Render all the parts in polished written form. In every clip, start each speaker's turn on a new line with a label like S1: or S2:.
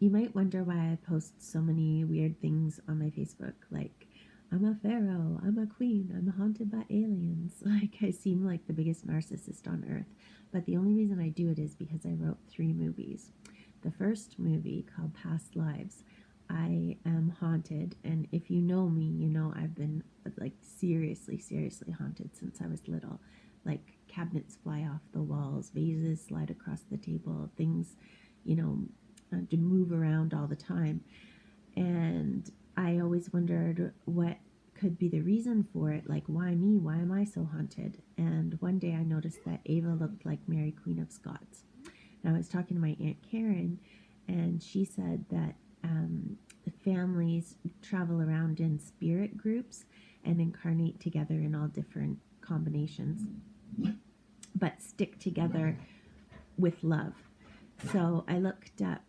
S1: You might wonder why I post so many weird things on my Facebook, like I'm a pharaoh, I'm a queen, I'm haunted by aliens. Like I seem like the biggest narcissist on earth. But the only reason I do it is because I wrote 3 movies. The first movie, called Past Lives, I am haunted, and if you know me, you know I've been like seriously haunted since I was little. Like cabinets fly off the walls, vases slide across the table, things, you know, to move around all the time. And I always wondered what could be the reason for it. Like, why me? Why am I so haunted? And one day I noticed that Ava looked like Mary, Queen of Scots. And I was talking to my Aunt Karen, and she said that families travel around in spirit groups and incarnate together in all different combinations, but stick together with love. So I looked up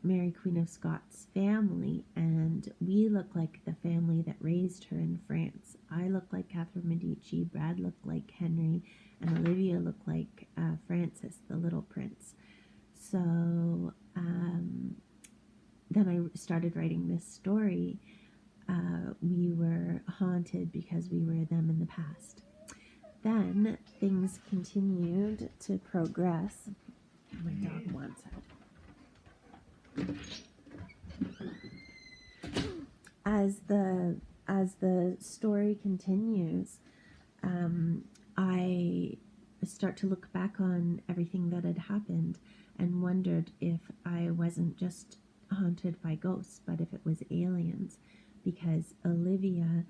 S1: Mary, Queen of Scots' family, and we look like the family that raised her in France. I look like Catherine Medici, Brad looked like Henry, and Olivia looked like Francis, the little prince. So then I started writing this story. We were haunted because we were them in the past. Then things continued to progress. My dog wants out. As the story continues, I start to look back on everything that had happened and wondered if I wasn't just haunted by ghosts, but if it was aliens, because Olivia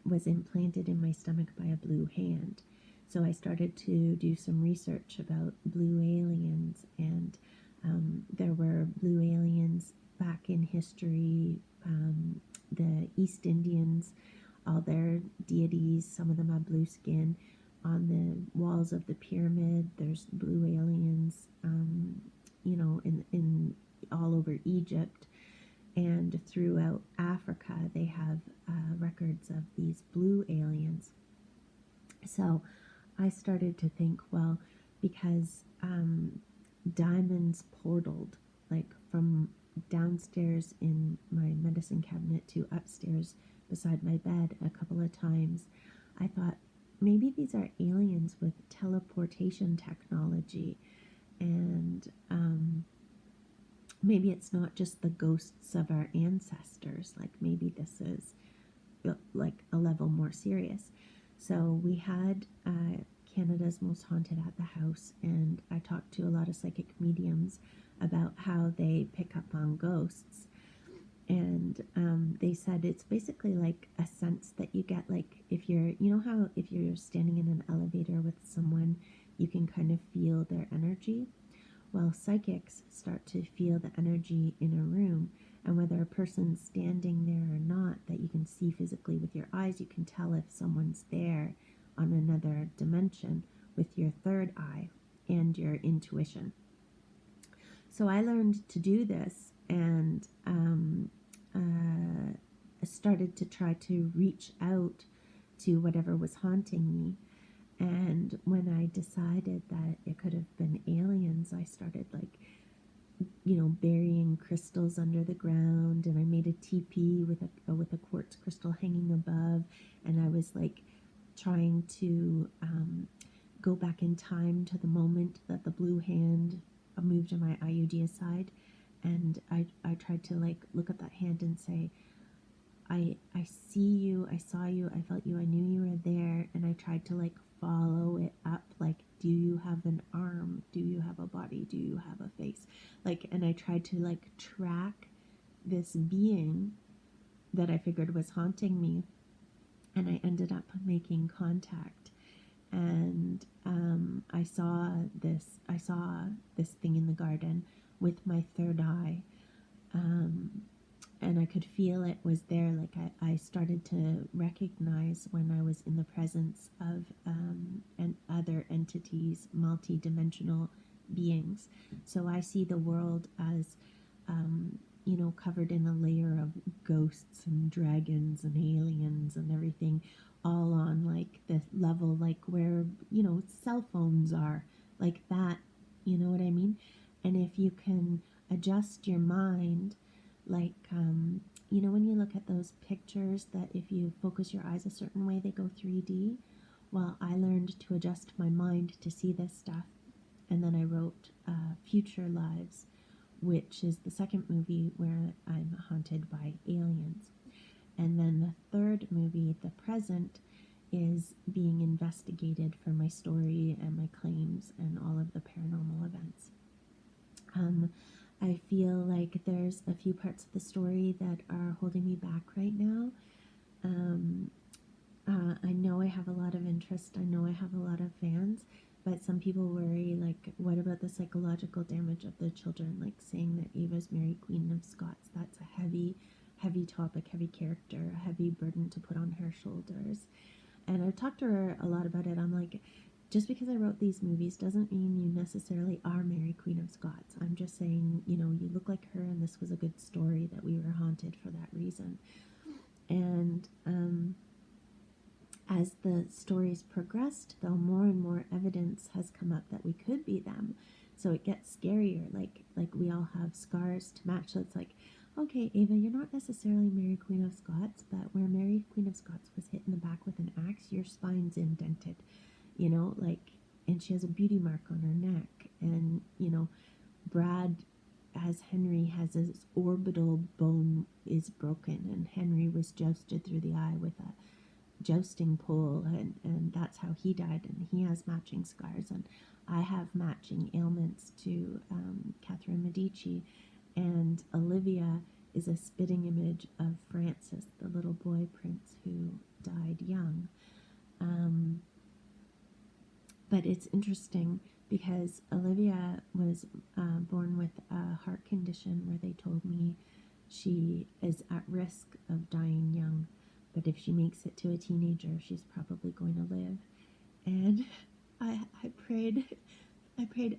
S1: was implanted in my stomach by a blue hand. So I started to do some research about blue aliens, and there were blue aliens back in history. The East Indians, all their deities, some of them have blue skin. On the walls of the pyramid, there's blue aliens, in all over Egypt. And throughout Africa, they have records of these blue aliens. So I started to think, well, because diamonds portaled, like from downstairs in my medicine cabinet to upstairs beside my bed a couple of times, I thought maybe these are aliens with teleportation technology, and maybe it's not just the ghosts of our ancestors. Like maybe this is like a level more serious. So we had Canada's Most Haunted at the house, and I talked to a lot of psychic mediums about how they pick up on ghosts. And they said it's basically like a sense that you get, like if you're, you know how if you're standing in an elevator with someone, you can kind of feel their energy. Well, psychics start to feel the energy in a room, and whether a person's standing there or not, that you can see physically with your eyes, you can tell if someone's there on another dimension with your third eye and your intuition. So I learned to do this, and started to try to reach out to whatever was haunting me. And when I decided that it could have been aliens, I started burying crystals under the ground, and I made a teepee with a quartz crystal hanging above, and I was like trying to go back in time to the moment that the blue hand moved my IUD aside, and I tried to like look at that hand and say, I see you, I saw you, I felt you, I knew you were there, and I tried to like follow it up, like, do you have an arm? Do you have a body? Do you have a face? Like, and I tried to like track this being that I figured was haunting me, and I ended up making contact. And I saw this thing in the garden with my third eye. And I could feel it was there. Like I started to recognize when I was in the presence of and other entities, multi-dimensional beings. So I see the world as, covered in a layer of ghosts and dragons and aliens and everything, all on like the level, like where, cell phones are, like that, you know what I mean? And if you can adjust your mind, like, when you look at those pictures that if you focus your eyes a certain way, they go 3D. Well, I learned to adjust my mind to see this stuff. And then I wrote Future Lives, which is the second movie where I'm haunted by aliens. And then the third movie, The Present, is being investigated for my story and my claims and all of the paranormal events. I feel like there's a few parts of the story that are holding me back right now. I know I have a lot of interest. I know I have a lot of fans, but some people worry, like, what about the psychological damage of the children? Like saying that Ava's Mary Queen of Scots, that's a heavy topic, heavy character, a heavy burden to put on her shoulders. And I've talked to her a lot about it. I'm like, just because I wrote these movies doesn't mean you necessarily are Mary Queen of Scots. I'm just saying, you look like her, and this was a good story that we were haunted for that reason. And as the stories progressed, though, more and more evidence has come up that we could be them. So it gets scarier. Like we all have scars to match. So it's like, okay, Ava, you're not necessarily Mary Queen of Scots, but where Mary Queen of Scots was hit in the back with an axe, your spine's indented. And she has a beauty mark on her neck. And, Brad, as Henry, has his orbital bone is broken, and Henry was jousted through the eye with a jousting pole, and that's how he died, and he has matching scars, and I have matching ailments to Catherine Medici, and Olivia is a spitting image of Francis, the little boy prince who died young. But it's interesting because Olivia was born with a heart condition where they told me she is at risk of dying young, but if she makes it to a teenager, she's probably going to live. And I prayed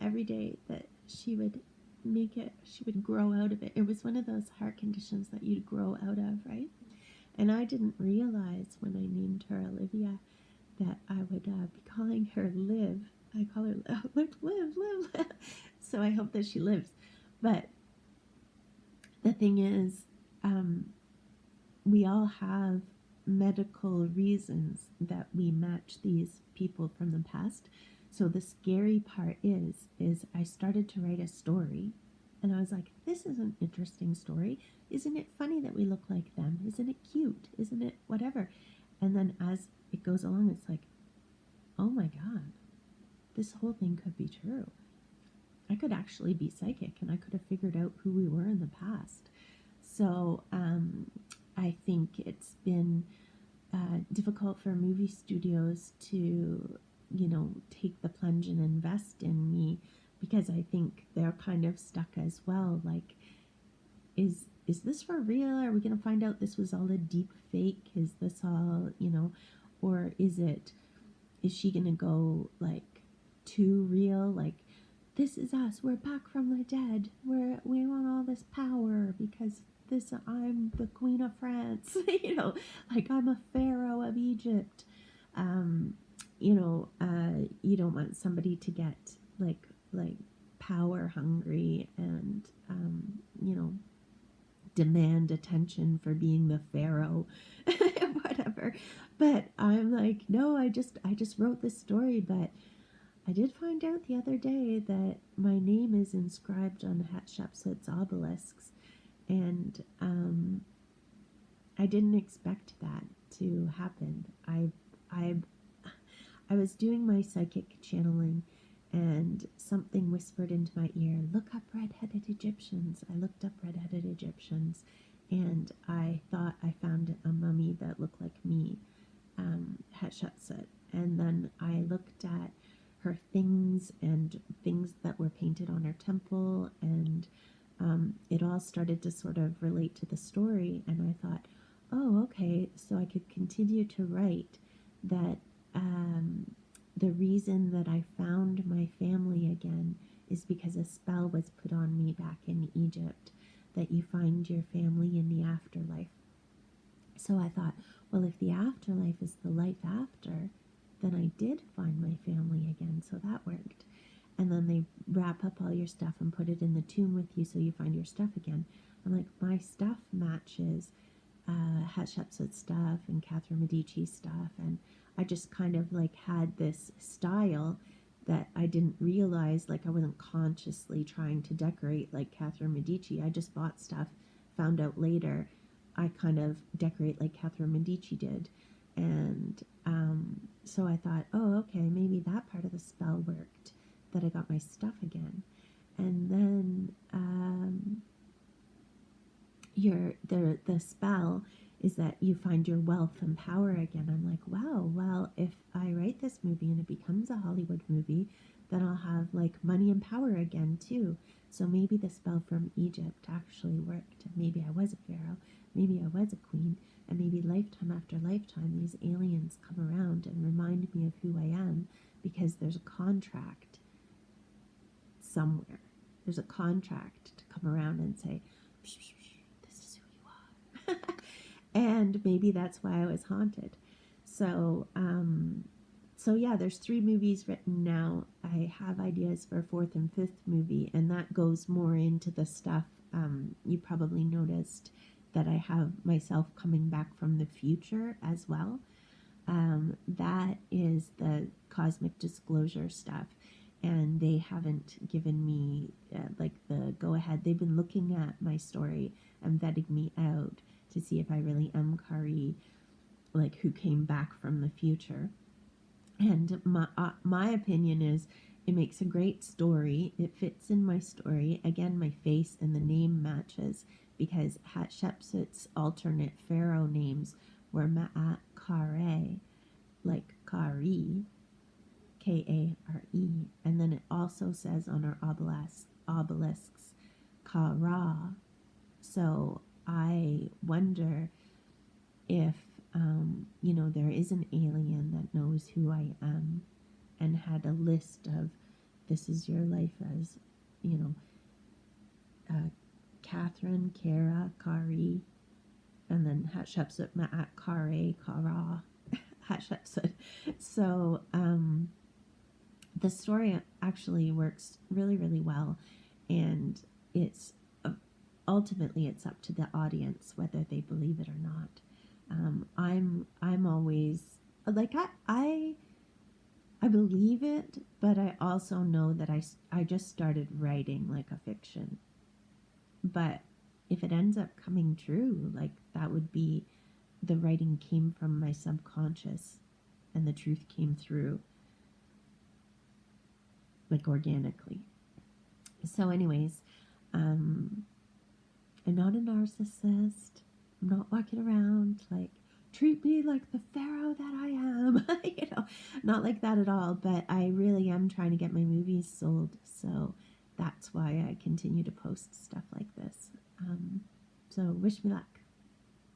S1: every day that she would make it, she would grow out of it. It was one of those heart conditions that you'd grow out of, right? And I didn't realize when I named her Olivia that I would be calling her Liv. I call her Liv. So I hope that she lives. But the thing is, we all have medical reasons that we match these people from the past. So the scary part is I started to write a story, and I was like, this is an interesting story. Isn't it funny that we look like them? Isn't it cute? Isn't it whatever? And then as it goes along, it's like, oh my God, this whole thing could be true. I could actually be psychic, and I could have figured out who we were in the past. So I think it's been difficult for movie studios to, take the plunge and invest in me, because I think they're kind of stuck as well. Like, is this for real? Are we going to find out this was all a deep fake? Is this all, or is she going to go like too real? Like, this is us. We're back from the dead. We want all this power because I'm the Queen of France. Like I'm a pharaoh of Egypt. You don't want somebody to get like power hungry and demand attention for being the pharaoh, whatever. But I'm like, no, I just wrote this story, but I did find out the other day that my name is inscribed on Hatshepsut's obelisks, and I didn't expect that to happen. I was doing my psychic channeling, and something whispered into my ear, look up redheaded Egyptians. I looked up redheaded Egyptians, and I thought I found a mummy that looked like me, Hatshepsut. And then I looked at her things and things that were painted on her temple, and it all started to sort of relate to the story. And I thought, oh, okay, so I could continue to write that the reason that I found my family again is because a spell was put on me back in Egypt, that you find your family in the afterlife. So I thought, well, if the afterlife is the life after, then I did find my family again, so that worked. and then they wrap up all your stuff and put it in the tomb with you so you find your stuff again. I'm like, my stuff matches Hatshepsut stuff and Catherine Medici stuff, and I just kind of like had this style that I didn't realize, like I wasn't consciously trying to decorate like Catherine Medici. I just bought stuff, found out later I kind of decorate like Catherine Medici did. And so I thought, oh, okay, maybe that part of the spell worked, that I got my stuff again. And then the spell is that you find your wealth and power again. I'm like, wow, well, if I write this movie and it becomes a Hollywood movie, then I'll have like money and power again too. So maybe the spell from Egypt actually worked. Maybe I was a pharaoh, maybe I was a queen, and maybe lifetime after lifetime these aliens come around and remind me of who I am, because there's a contract somewhere. There's a contract to come around and say, this is who you are. And maybe that's why I was haunted. So yeah, there's 3 movies written now. I have ideas for a 4th and 5th movie, and that goes more into the stuff. You probably noticed that I have myself coming back from the future as well. That is the cosmic disclosure stuff, and they haven't given me like the go ahead. They've been looking at my story and vetting me out to see if I really am Kari, like who came back from the future. And my opinion is it makes a great story. It fits in my story. Again, my face and the name matches, because Hatshepsut's alternate pharaoh names were Ma'at Kare, like Kari, Kare, and then it also says on our obelisks Kara. So I wonder if there is an alien that knows who I am and had a list of, this is your life as, Catherine, Kara, Kari, and then Hatshepsut, Ma'at, Kare, Kara, Hatshepsut. So the story actually works really, really well, and it's ultimately it's up to the audience whether they believe it or not. I'm always like I believe it, but I also know that I just started writing like a fiction. But if it ends up coming true, like that would be, the writing came from my subconscious and the truth came through like organically. So anyways, I'm not a narcissist. I'm not walking around like, treat me like the pharaoh that I am. Not like that at all. But I really am trying to get my movies sold. So that's why I continue to post stuff like this. So wish me luck.